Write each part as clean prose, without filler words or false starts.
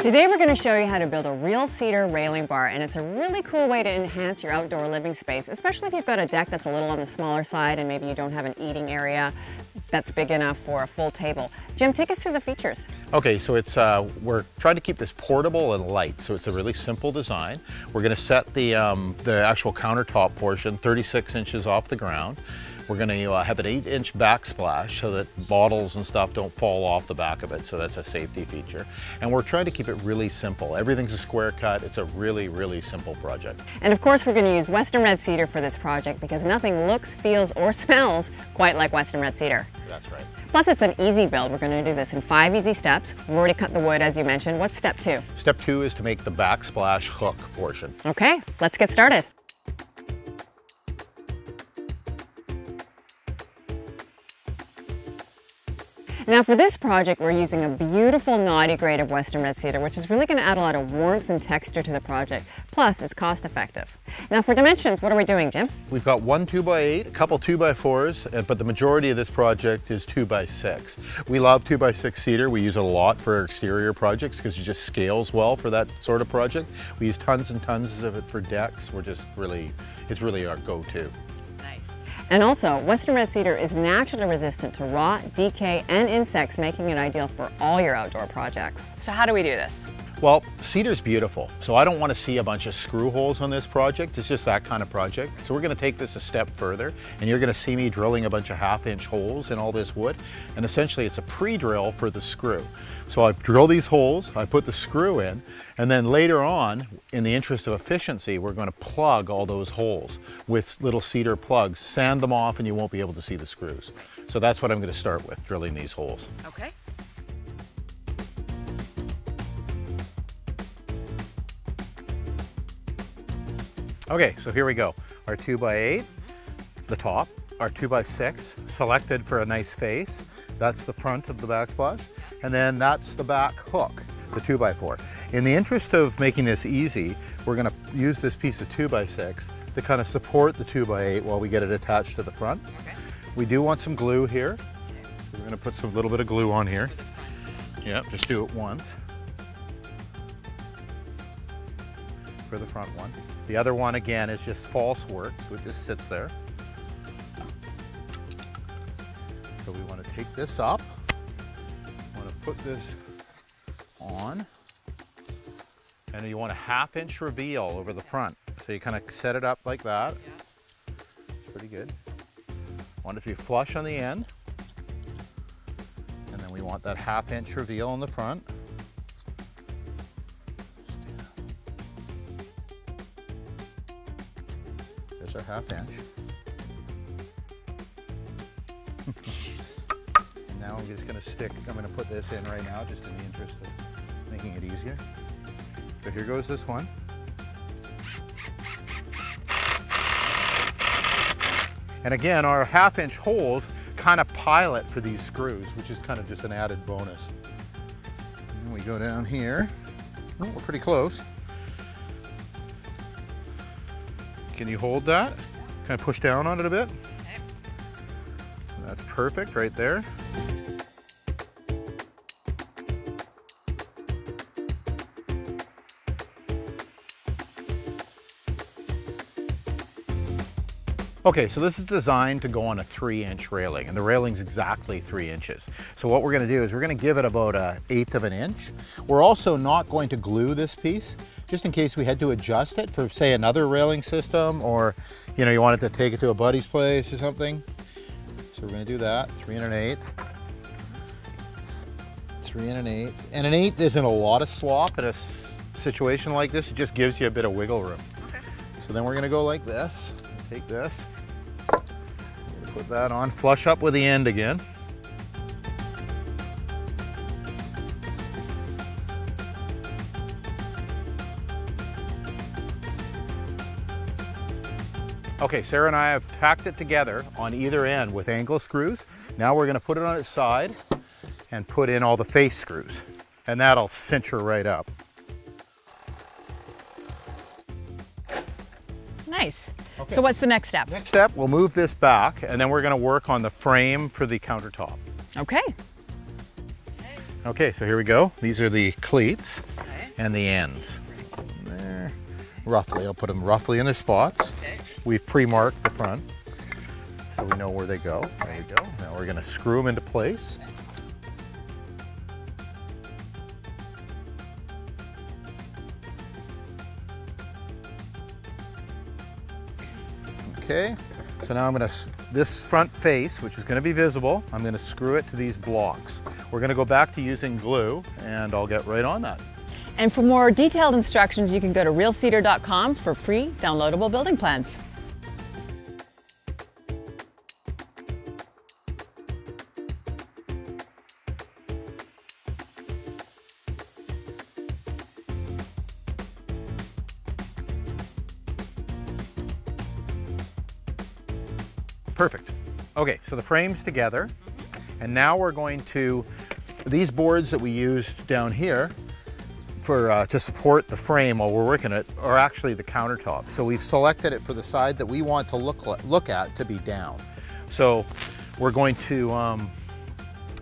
Today we're going to show you how to build a Real Cedar railing bar, and it's a really cool way to enhance your outdoor living space, especially if you've got a deck that's a little on the smaller side and maybe you don't have an eating area that's big enough for a full table. Jim, take us through the features. Okay, so it's we're trying to keep this portable and light, so it's a really simple design. We're going to set the actual countertop portion 36 inches off the ground. We're going to have an 8-inch backsplash so that bottles and stuff don't fall off the back of it, so that's a safety feature. And we're trying to keep it really simple. Everything's a square cut. It's a really, really simple project. And of course we're going to use Western Red Cedar for this project because nothing looks, feels, or smells quite like Western Red Cedar. That's right. Plus it's an easy build. We're going to do this in 5 easy steps. We've already cut the wood, as you mentioned. What's step 2? Step 2 is to make the backsplash hook portion. Okay, let's get started. Now for this project, we're using a beautiful knotty grade of Western Red Cedar, which is really going to add a lot of warmth and texture to the project. Plus, it's cost effective. Now for dimensions, what are we doing, Jim? We've got one 2x8, a couple 2x4s, but the majority of this project is 2x6. We love 2x6 cedar. We use it a lot for our exterior projects because it just scales well for that sort of project. We use tons and tons of it for decks. It's really our go-to. And also, Western Red Cedar is naturally resistant to rot, decay, and insects, making it ideal for all your outdoor projects. So how do we do this? Well, cedar's beautiful, so I don't want to see a bunch of screw holes on this project. It's just that kind of project. So we're going to take this a step further, and you're going to see me drilling a bunch of 1/2-inch holes in all this wood. And essentially, it's a pre-drill for the screw. So I drill these holes, I put the screw in, and then later on, in the interest of efficiency, we're going to plug all those holes with little cedar plugs, sand them off, and you won't be able to see the screws. So that's what I'm going to start with, drilling these holes. Okay. Okay, so here we go. Our 2x8, the top, our 2x6, selected for a nice face. That's the front of the backsplash. And then that's the back hook, the 2x4. In the interest of making this easy, we're gonna use this piece of 2x6 to kind of support the 2x8 while we get it attached to the front. Okay. We do want some glue here. So we're gonna put some little bit of glue on here. Yep, just do it once. For the front one. The other one, again, is just false work, so it just sits there. So we want to take this up. We want to put this on. And you want a 1/2-inch reveal over the front. So you kind of set it up like that. It's pretty good. Want it to be flush on the end. And then we want that 1/2-inch reveal on the front. There's our 1/2-inch. And now I'm just I'm going to put this in right now just in the interest of making it easier. So here goes this one. And again, our 1/2-inch holes kind of pilot for these screws, which is kind of just an added bonus. And we go down here. Oh, we're pretty close. Can you hold that? Kind of push down on it a bit. Okay. That's perfect right there. Okay, so this is designed to go on a 3-inch railing, and the railing's exactly 3 inches. So what we're gonna do is we're gonna give it about 1/8 of an inch. We're also not going to glue this piece, just in case we had to adjust it for, say, another railing system, or you wanted to take it to a buddy's place or something. So we're gonna do that, 3 1/8. 3 1/8. And an 1/8 isn't a lot of slop in a situation like this. It just gives you a bit of wiggle room. Okay. So then we're gonna go like this. Take this. Put that on, flush up with the end again. Okay, Sarah and I have tacked it together on either end with angle screws. Now we're going to put it on its side and put in all the face screws, and that'll cinch her right up. Nice. Okay. So what's the next step? Next step, we'll move this back, and then we're going to work on the frame for the countertop. Okay. Okay, so here we go. These are the cleats and the ends. Roughly, I'll put them roughly in their spots. Okay. We've pre-marked the front, so we know where they go. There we go. Now we're gonna screw them into place. Okay, so now I'm gonna, this front face, which is gonna be visible, I'm gonna screw it to these blocks. We're gonna go back to using glue, and I'll get right on that. And for more detailed instructions, you can go to realcedar.com for free downloadable building plans. Perfect. Okay, so the frame's together, and now we're going to, these boards that we used down here for to support the frame while we're working it are actually the countertop. So we've selected it for the side that we want to look at to be down. So we're going to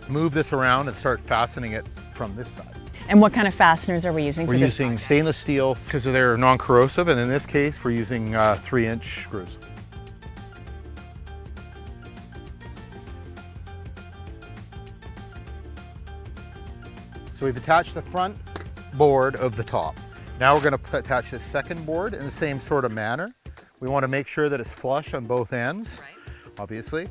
move this around and start fastening it from this side. And what kind of fasteners are we using for this? We're using stainless steel because they're non-corrosive, and in this case we're using 3-inch screws. So we've attached the front board of the top. Now we're going to attach this second board in the same sort of manner. We want to make sure that it's flush on both ends, obviously.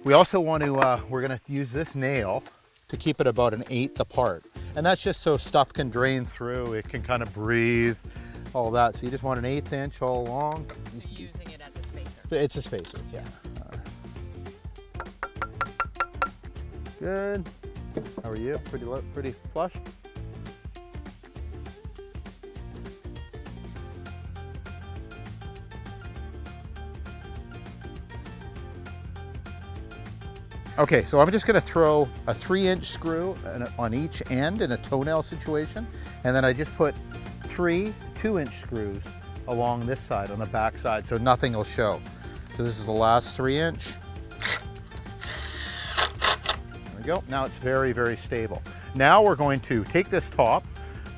We also want to, we're going to use this nail to keep it about 1/8 apart. And that's just so stuff can drain through, it can kind of breathe, all that. So you just want 1/8 inch all along. Using it as a spacer. It's a spacer, yeah. Good. How are you? Pretty flush? Okay, so I'm just going to throw a 3-inch screw on each end in a toenail situation, and then I just put 3 2-inch screws along this side on the back side so nothing will show. So this is the last 3-inch. There we go. Now it's very, very stable. Now we're going to take this top,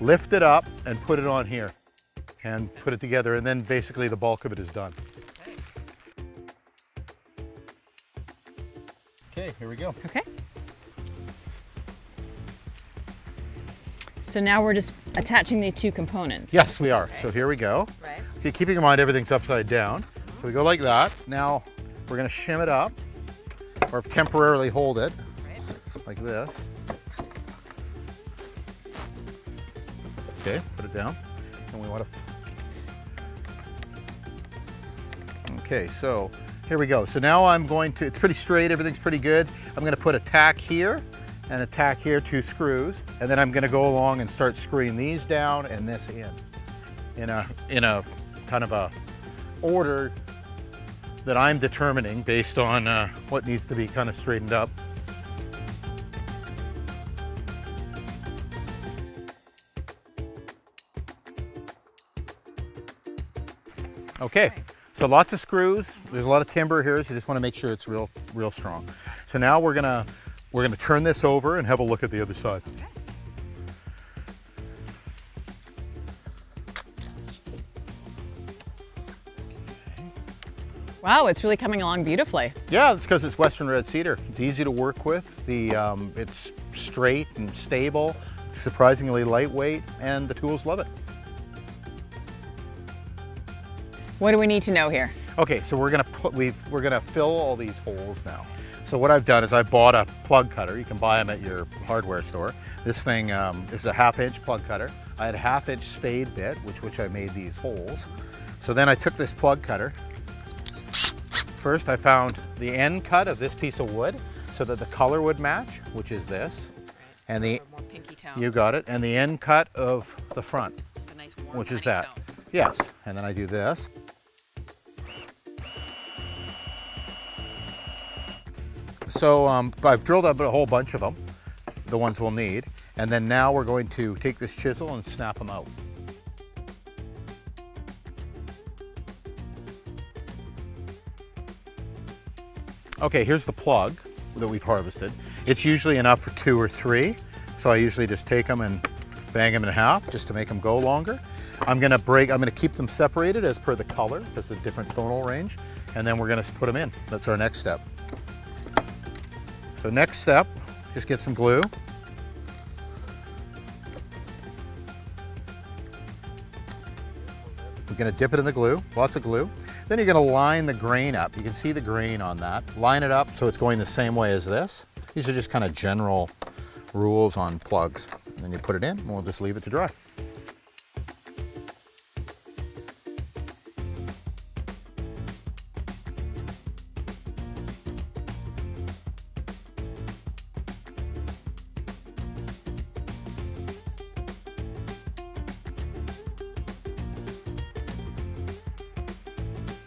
lift it up, and put it on here, and put it together, and then basically the bulk of it is done. Okay, here we go. Okay. So now we're just attaching these two components. Yes, we are. Okay. So here we go. Right. Okay, keeping in mind everything's upside down. So we go like that. Now we're going to shim it up, or temporarily hold it, like this. Okay, put it down. And we want to. Okay, so here we go. So now I'm going to, it's pretty straight, everything's pretty good. I'm going to put a tack here and a tack here, 2 screws, and then I'm going to go along and start screwing these down and this in a kind of a order that I'm determining based on what needs to be kind of straightened up. Okay. So lots of screws, there's a lot of timber here, so you just want to make sure it's real strong. So now we're gonna turn this over and have a look at the other side. Wow, it's really coming along beautifully. Yeah, it's because it's Western Red Cedar. It's easy to work with. It's straight and stable. It's surprisingly lightweight, and the tools love it. What do we need to know here? Okay, so we're gonna fill all these holes now. So what I've done is I bought a plug cutter. You can buy them at your hardware store. This thing is a 1/2-inch plug cutter. I had a 1/2-inch spade bit, which I made these holes. So then I took this plug cutter. First, I found the end cut of this piece of wood so that the color would match, which is this, and the more pinky tone. You got it, and the end cut of the front, It's a nice warm, which is honey that. tone. Yes, and then I do this. So I've drilled up a whole bunch of them, the ones we'll need, and then now we're going to take this chisel and snap them out. Okay, here's the plug that we've harvested. It's usually enough for 2 or 3, So I usually just take them and bang them in half just to make them go longer. I'm gonna keep them separated as per the color because of the different tonal range, and then we're gonna put them in. That's our next step. So next step, just get some glue. We're gonna dip it in the glue, lots of glue. Then you're gonna line the grain up. You can see the grain on that. Line it up so it's going the same way as this. These are just kind of general rules on plugs. And then you put it in and we'll just leave it to dry.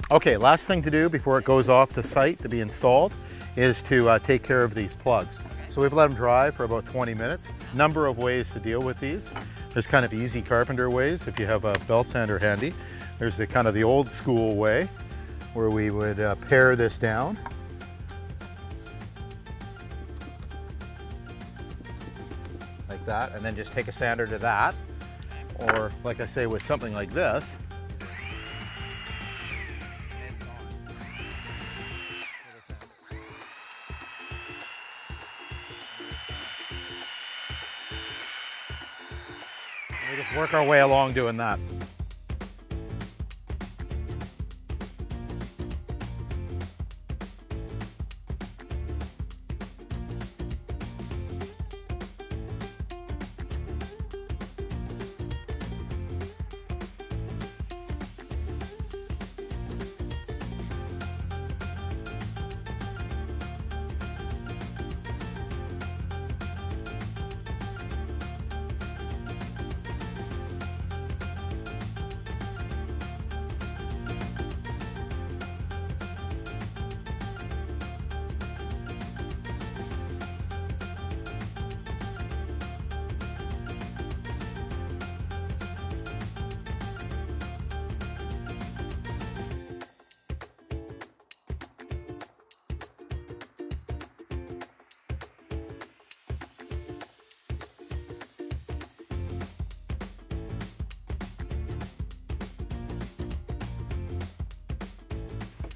Okay, last thing to do before it goes off the site to be installed is to take care of these plugs. So we've let them dry for about 20 minutes. Number of ways to deal with these. There's kind of easy carpenter ways if you have a belt sander handy. There's the kind of the old school way where we would pare this down. Like that, and then just take a sander to that. Or like I say, with something like this, we just work our way along doing that.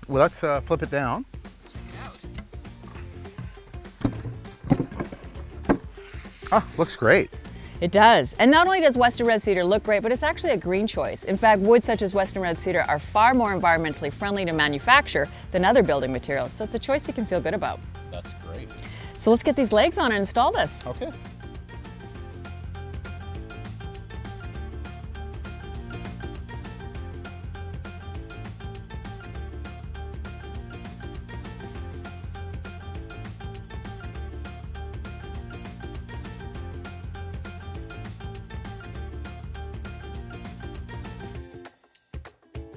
Well, let's flip it down. Ah, looks great. It does. And not only does Western Red Cedar look great, but it's actually a green choice. In fact, woods such as Western Red Cedar are far more environmentally friendly to manufacture than other building materials. So it's a choice you can feel good about. That's great. So let's get these legs on and install this. Okay.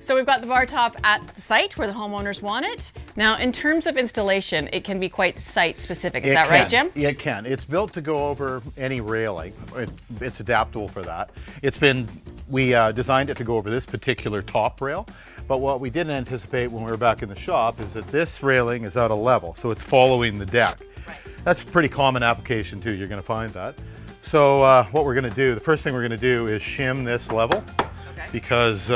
So we've got the bar top at the site where the homeowners want it. Now, in terms of installation, it can be quite site specific. Is that right, Jim? It can. It's built to go over any railing. It's adaptable for that. We designed it to go over this particular top rail, but what we didn't anticipate when we were back in the shop is that this railing is out of level, so it's following the deck. Right. That's a pretty common application too. You're going to find that. So what we're going to do, the first thing we're going to do is shim this level, because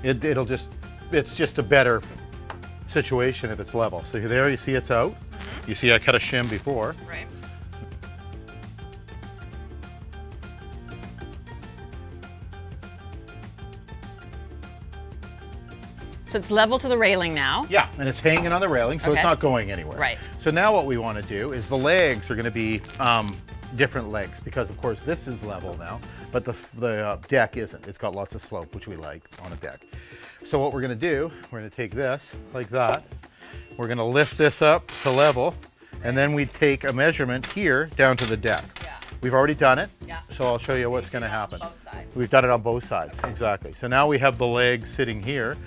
it's just a better situation if it's level. So there you see it's out. You see I cut a shim before. Right. So it's level to the railing now. Yeah, and it's hanging on the railing, so it's not going anywhere. Right. So now what we want to do is the legs are going to be different legs, because of course this is level now, but the deck isn't. It's got lots of slope, which we like on a deck. So what we're going to do, we're going to take this like that. We're going to lift this up to level, and then we take a measurement here down to the deck. Yeah. We've already done it, so I'll show you what's going to happen. Both sides. We've done it on both sides, exactly. So now we have the legs sitting here,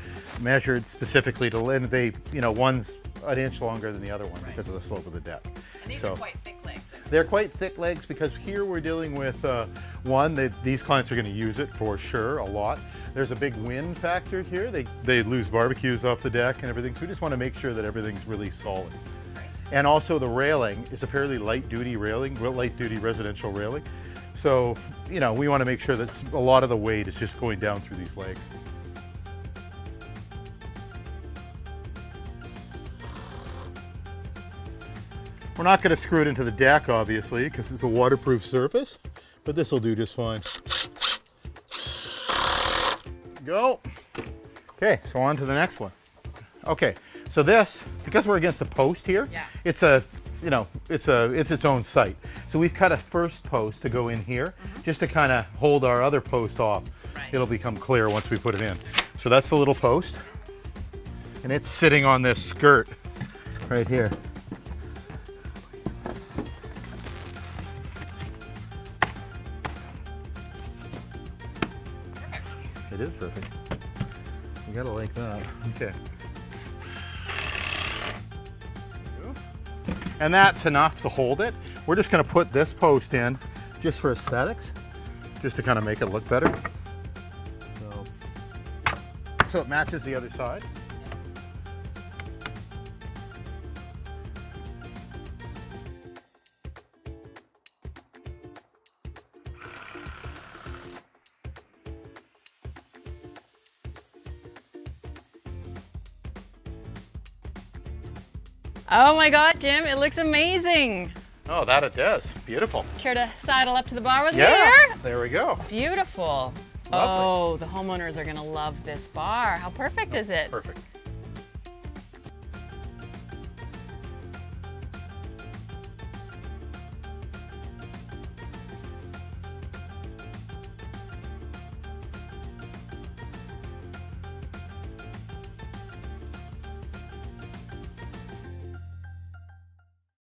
measured specifically to, and they, one's an inch longer than the other one because of the slope of the deck. And these are quite thick legs. They're quite thick legs because here we're dealing with these clients are going to use it for sure a lot. There's a big wind factor here. They lose barbecues off the deck and everything. So we just want to make sure that everything's really solid. Right. And also the railing is a fairly light duty railing, light duty residential railing. So, you know, we want to make sure that a lot of the weight is just going down through these legs. We're not going to screw it into the deck, obviously, because it's a waterproof surface, but this will do just fine. Go. Okay, so on to the next one. Okay, so this, because we're against a post here, it's a, you know, it's its own site. So we've cut a first post to go in here, just to kind of hold our other post off. Right. It'll become clear once we put it in. So that's the little post, and it's sitting on this skirt right here. It is perfect. You gotta like that. Okay. And that's enough to hold it. We're just gonna put this post in just for aesthetics, just to kind of make it look better. So it matches the other side. Oh my God, Jim, it looks amazing. Oh, that it does. Beautiful. Care to sidle up to the bar with me Yeah, here? there we go. Beautiful. Lovely. Oh, the homeowners are gonna love this bar. How perfect is it? Perfect.